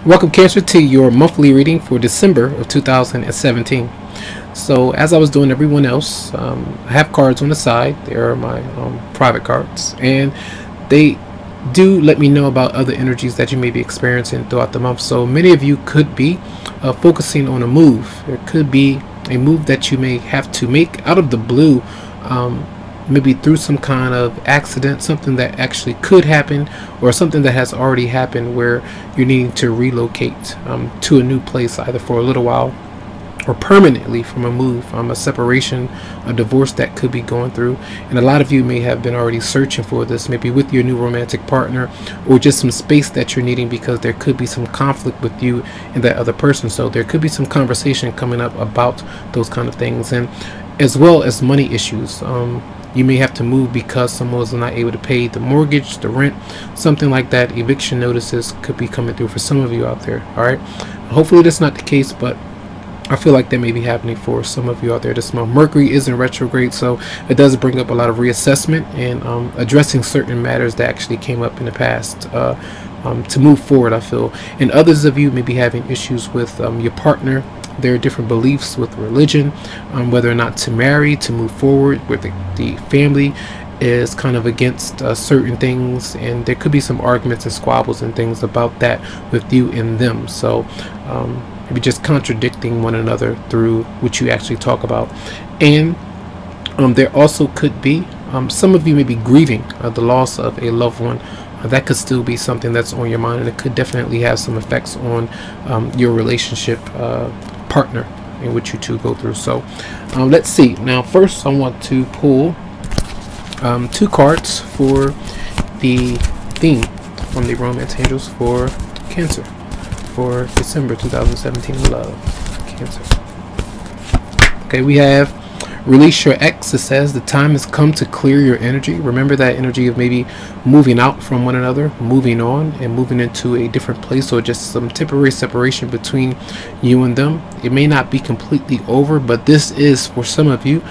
Welcome, Cancer, to your monthly reading for December of 2017. So, as I was doing everyone else, I have cards on the side. They are my private cards, and they do let me know about other energies that you may be experiencing throughout the month. So, many of you could be focusing on a move. There could be a move that you may have to make out of the blue. Maybe through some kind of accident, something that actually could happen, or something that has already happened where you're needing to relocate to a new place, either for a little while or permanently from a move, a separation, a divorce that could be going through. And a lot of you may have been already searching for this, maybe with your new romantic partner, or just some space that you're needing because there could be some conflict with you and that other person. So there could be some conversation coming up about those kind of things, and as well as money issues. You may have to move because someone was not able to pay the mortgage, the rent, something like that. Eviction notices could be coming through for some of you out there. All right. Hopefully that's not the case, but I feel like that may be happening for some of you out there this month. Mercury is in retrograde, so it does bring up a lot of reassessment and addressing certain matters that actually came up in the past to move forward, I feel. And others of you may be having issues with your partner. There are different beliefs with religion, whether or not to marry, to move forward, where the family is kind of against certain things, and there could be some arguments and squabbles and things about that with you and them. So maybe just contradicting one another through what you actually talk about. And there also could be some of you may be grieving the loss of a loved one. That could still be something that's on your mind, and it could definitely have some effects on your relationship partner in which you two go through. So let's see. Now first I want to pull two cards for the theme from the Romance Angels for Cancer for December 2017. Love, Cancer. Okay, we have Release Your Ex. It says the time has come to clear your energy. Remember that energy of maybe moving out from one another, moving on, and moving into a different place, or just some temporary separation between you and them. It may not be completely over, but this is, for some of you,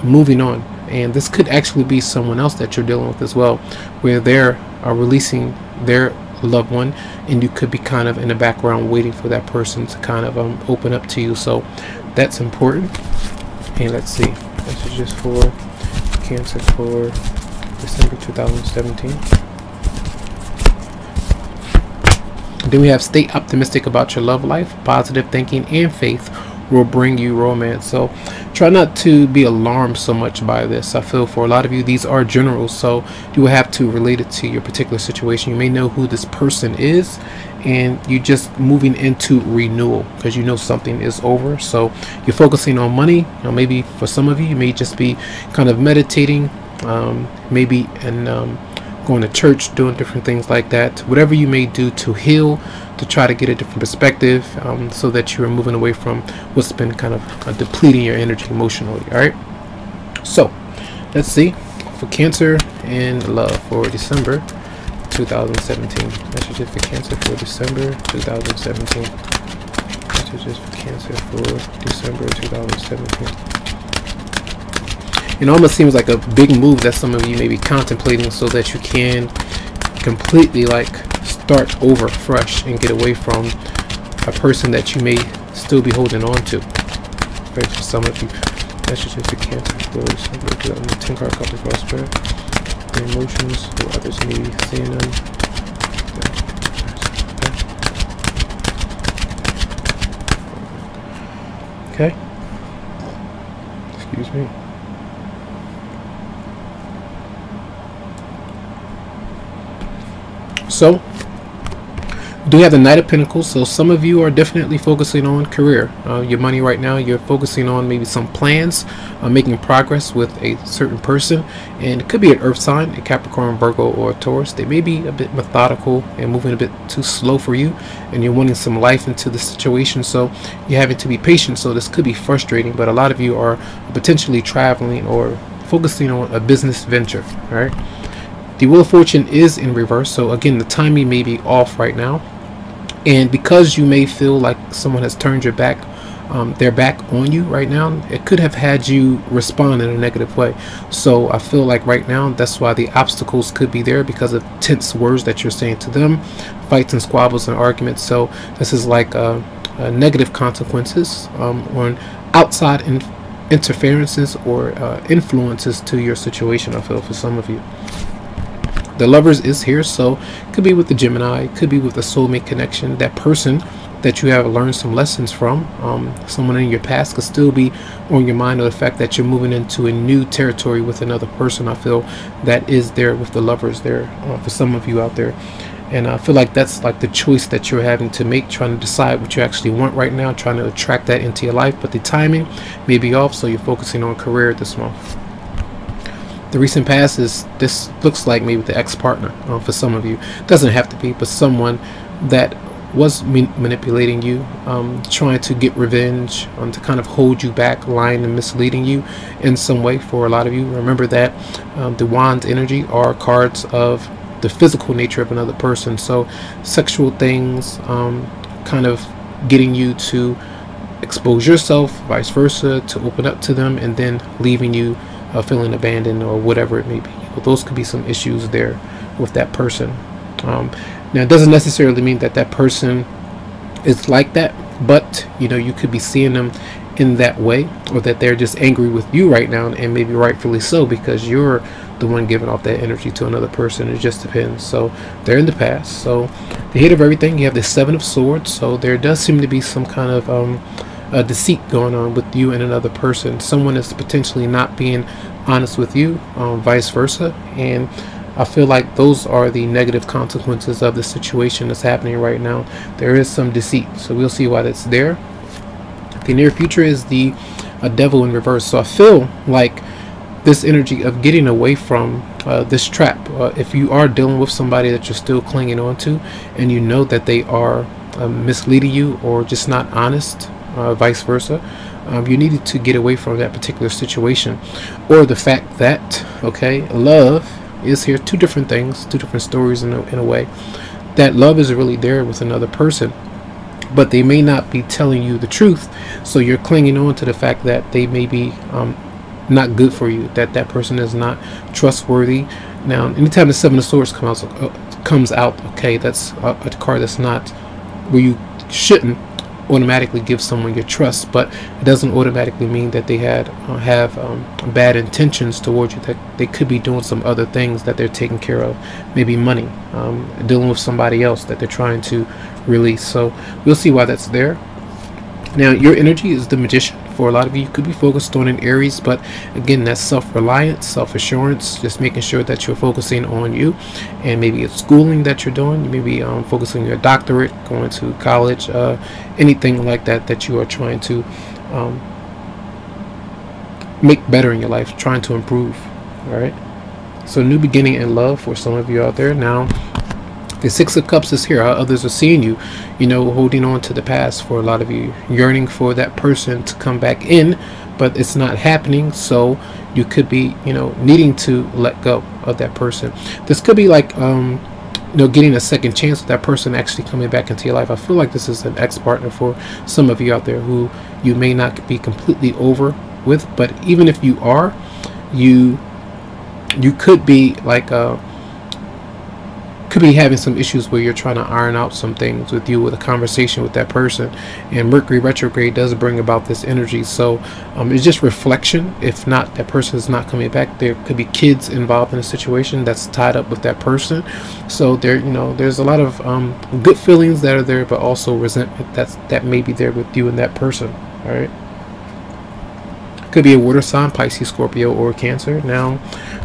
moving on. And this could actually be someone else that you're dealing with as well, where they're releasing their loved one, and you could be kind of in the background waiting for that person to kind of open up to you. So that's important. And let's see, this is just for Cancer for December 2017. Then we have stay optimistic about your love life. Positive thinking and faith will bring you romance. So try not to be alarmed so much by this. I feel for a lot of you, these are generals, so you will have to relate it to your particular situation. You may know who this person is, and you're just moving into renewal because you know something is over. So you're focusing on money. Maybe for some of you, you may just be kind of meditating, maybe and going to church, doing different things like that. Whatever you may do to heal, to try to get a different perspective, so that you are moving away from what's been kind of depleting your energy emotionally. All right, so let's see for Cancer and love for December 2017. Messages for Cancer for December 2017. Messages for Cancer for December 2017. It almost seems like a big move that some of you may be contemplating, so that you can completely like start over fresh and get away from a person that you may still be holding on to. Right, for some of you, messages for Cancer for December 10 card couple cross spread. The emotions or others may be seeing them. Okay. Excuse me. So do have the Knight of Pentacles. So some of you are definitely focusing on career, your money right now. You're focusing on maybe some plans, making progress with a certain person, and it could be an earth sign, a Capricorn, Virgo, or a Taurus. They may be a bit methodical and moving a bit too slow for you, and you're wanting some life into the situation, so you're having to be patient. So this could be frustrating, but a lot of you are potentially traveling or focusing on a business venture. All right, the Wheel of Fortune is in reverse, so again the timing may be off right now. And because you may feel like someone has turned your back they're back on you right now, it could have had you respond in a negative way. So I feel like right now that's why the obstacles could be there, because of tense words that you're saying to them, fights and squabbles and arguments. So this is like negative consequences on outside interferences or influences to your situation. I feel for some of you. The Lovers is here, so it could be with the Gemini, it could be with the soulmate connection, that person that you have learned some lessons from. Someone in your past could still be on your mind, or the fact that you're moving into a new territory with another person. I feel that is there with the Lovers there for some of you out there. And I feel like that's like the choice that you're having to make, trying to decide what you actually want right now, trying to attract that into your life. But the timing may be off, so you're focusing on career this month. The recent past is, this looks like maybe the ex-partner for some of you. Doesn't have to be, but someone that was manipulating you, trying to get revenge, to kind of hold you back, lying and misleading you in some way. For a lot of you, remember that the Wands energy are cards of the physical nature of another person. So sexual things, kind of getting you to expose yourself, vice versa, to open up to them, and then leaving you feeling abandoned or whatever it may be. Well, those could be some issues there with that person. Now, it doesn't necessarily mean that that person is like that, but you know, you could be seeing them in that way, or that they're just angry with you right now, and maybe rightfully so, because you're the one giving off that energy to another person. It just depends. So they're in the past. So the hit of everything, you have the Seven of Swords. So there does seem to be some kind of deceit going on with you and another person. Someone is potentially not being honest with you, vice versa. And I feel like those are the negative consequences of the situation that's happening right now. There is some deceit, so we'll see why that's there. The near future is the Devil in reverse. So I feel like this energy of getting away from this trap. If you are dealing with somebody that you're still clinging on to, and you know that they are misleading you or just not honest, vice versa, you needed to get away from that particular situation. Or the fact that, okay, love is here. Two different things, two different stories in a way. That love is really there with another person, but they may not be telling you the truth, so you're clinging on to the fact that they may be not good for you, that that person is not trustworthy. Now, anytime the Seven of Swords comes out, okay, that's a card that's not where you shouldn't automatically give someone your trust, but it doesn't automatically mean that they have bad intentions towards you. That they could be doing some other things that they're taking care of, maybe money, dealing with somebody else that they're trying to release. So we'll see why that's there. Now, your energy is the Magician. For a lot of you, you could be focused on an Aries, but again, that's self-reliance, self-assurance, just making sure that you're focusing on you. And maybe it's schooling that you're doing. You may be focusing on your doctorate, going to college, anything like that that you are trying to make better in your life, trying to improve. All right, so new beginning in love for some of you out there. Now, the Six of Cups is here. How others are seeing you, you know, holding on to the past. For a lot of you, yearning for that person to come back in, but it's not happening. So you could be, you know, needing to let go of that person. This could be like, you know, getting a second chance with that person actually coming back into your life. I feel like this is an ex-partner for some of you out there who you may not be completely over with, but even if you are, you could be like could be having some issues where you're trying to iron out some things with a conversation with that person. And Mercury retrograde does bring about this energy, so it's just reflection. If not, that person is not coming back. There could be kids involved in a situation that's tied up with that person. So there, you know, there's a lot of good feelings that are there, but also resentment that may be there with you and that person. All right, could be a water sign, Pisces, Scorpio, or Cancer. Now,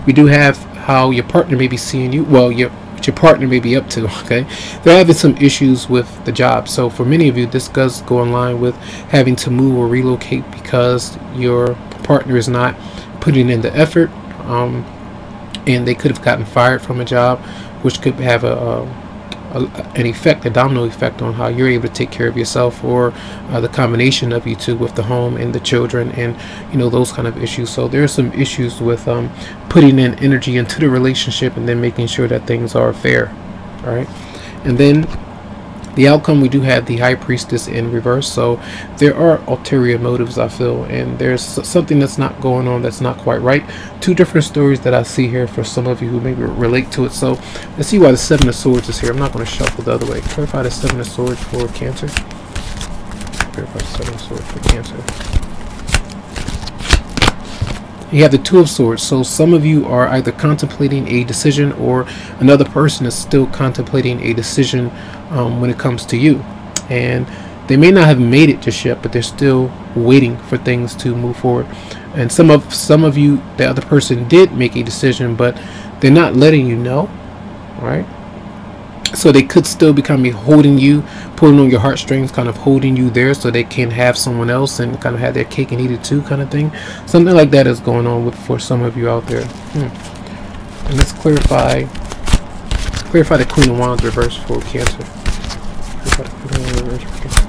we do have how your partner may be seeing you. Well, your partner may be up to. Okay, they're having some issues with the job. So for many of you, this does go in line with having to move or relocate because your partner is not putting in the effort, and they could have gotten fired from a job, which could have an effect, a domino effect on how you're able to take care of yourself, or the combination of you two with the home and the children, and you know, those kind of issues. So there are some issues with putting in energy into the relationship and then making sure that things are fair. All right, and then The outcome, we do have the High Priestess in reverse, so there are ulterior motives, I feel, and there's something that's not going on, that's not quite right. Two different stories that I see here for some of you who maybe relate to it. So let's see why the Seven of Swords is here. I'm not going to shuffle the other way. Clarify the Seven of Swords for Cancer. Clarify the Seven of Swords for Cancer. You have the Two of Swords, so some of you are either contemplating a decision, or another person is still contemplating a decision when it comes to you, and they may not have made it just yet, but they're still waiting for things to move forward. And some of you, the other person did make a decision, but they're not letting you know, right? So they could still be kind of holding you, pulling on your heartstrings, kind of holding you there so they can have someone else and kind of have their cake and eat it too, kind of thing. Something like that is going on for some of you out there. And let's clarify the Queen of Wands reverse for Cancer. Clarify the Queen of Wands reverse for Cancer.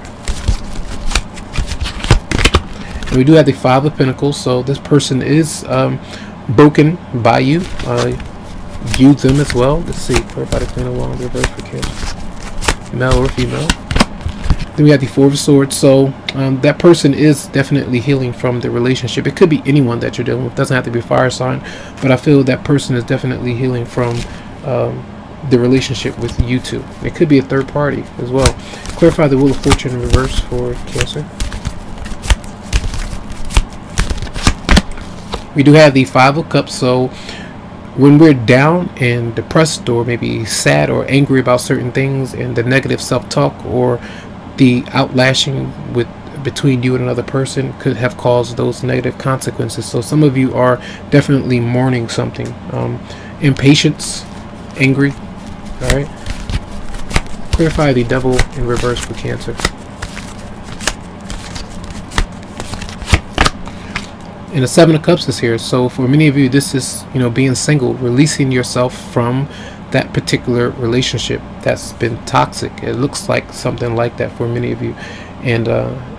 And we do have the Five of Pentacles, so this person is broken by you. View them as well. Let's see. Clarify the Queen of Wands reverse for Cancer. Male or female. Then we have the Four of Swords. So that person is definitely healing from the relationship. It could be anyone that you're dealing with. It doesn't have to be a fire sign, but I feel that person is definitely healing from the relationship with you two. It could be a third party as well. Clarify the Wheel of Fortune in reverse for Cancer. We do have the Five of Cups. So when we're down and depressed, or maybe sad or angry about certain things, and the negative self-talk or the outlashing between you and another person could have caused those negative consequences. So some of you are definitely mourning something. Impatience, angry. All right. Clarify the Devil in reverse for Cancer. And the Seven of Cups is here. So for many of you, this is, being single, releasing yourself from that particular relationship that's been toxic. It looks like something like that for many of you, and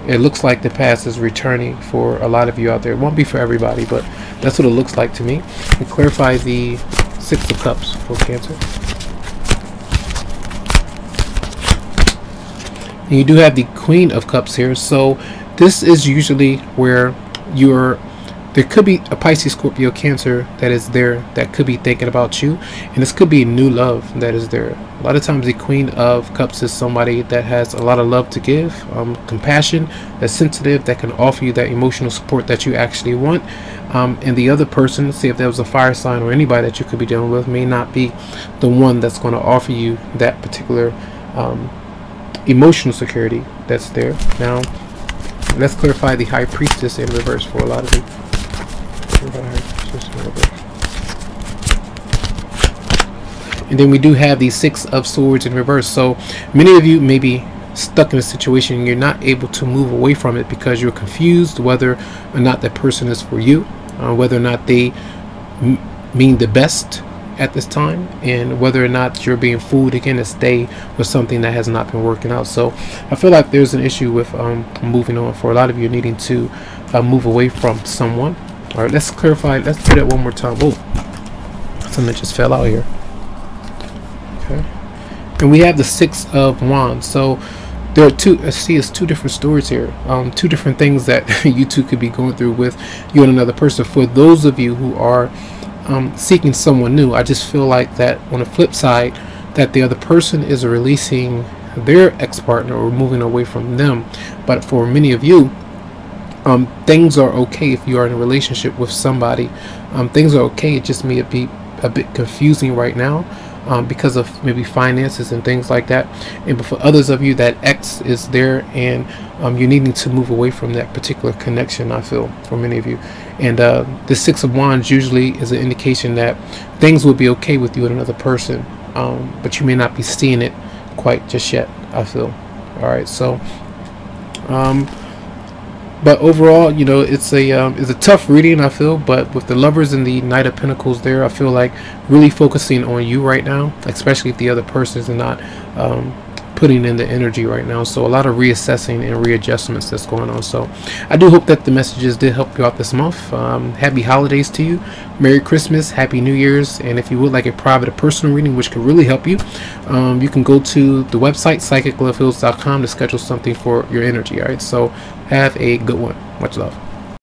it looks like the past is returning for a lot of you out there. It won't be for everybody, but that's what it looks like to me. And clarify the Six of Cups for Cancer. And you do have the Queen of Cups here. So this is usually where there could be a Pisces, Scorpio, Cancer that is there, that could be thinking about you, and this could be new love that is there. A lot of times the Queen of Cups is somebody that has a lot of love to give, compassion, that's sensitive, that can offer you that emotional support that you actually want. And the other person, see if there was a fire sign or anybody that you could be dealing with, may not be the one that's going to offer you that particular emotional security that's there. Now let's clarify the High Priestess in reverse for a lot of you. And then we do have the Six of Swords in reverse. So many of you may be stuck in a situation, you're not able to move away from it because you're confused whether or not that person is for you, whether or not they mean the best at this time, and whether or not you're being fooled again to stay with something that has not been working out. So I feel like there's an issue with moving on for a lot of you, needing to move away from someone. All right, let's clarify. Let's do that one more time. Oh, something just fell out here. Okay, and we have the Six of Wands. So there are two. I see it's two different stories here. Two different things that you two could be going through with you and another person. For those of you who are seeking someone new, I just feel like that on the flip side, that the other person is releasing their ex-partner or moving away from them. But for many of you, things are okay if you are in a relationship with somebody. Things are okay. It just may be a bit confusing right now because of maybe finances and things like that. And for others of you, that ex is there, and you're needing to move away from that particular connection, I feel, for many of you. And the Six of Wands usually is an indication that things will be okay with you and another person, but you may not be seeing it quite just yet, I feel. All right, so but overall, it's a tough reading, I feel. But with the Lovers and the Knight of Pentacles there, I feel like really focusing on you right now, especially if the other person is not putting in the energy right now. So a lot of reassessing and readjustments that's going on. So I do hope that the messages did help you out this month. Happy holidays to you, Merry Christmas, Happy New Year's. And if you would like a private or personal reading, which could really help you, you can go to the website psychicloveheals.com to schedule something for your energy. All right, so have a good one. Much love.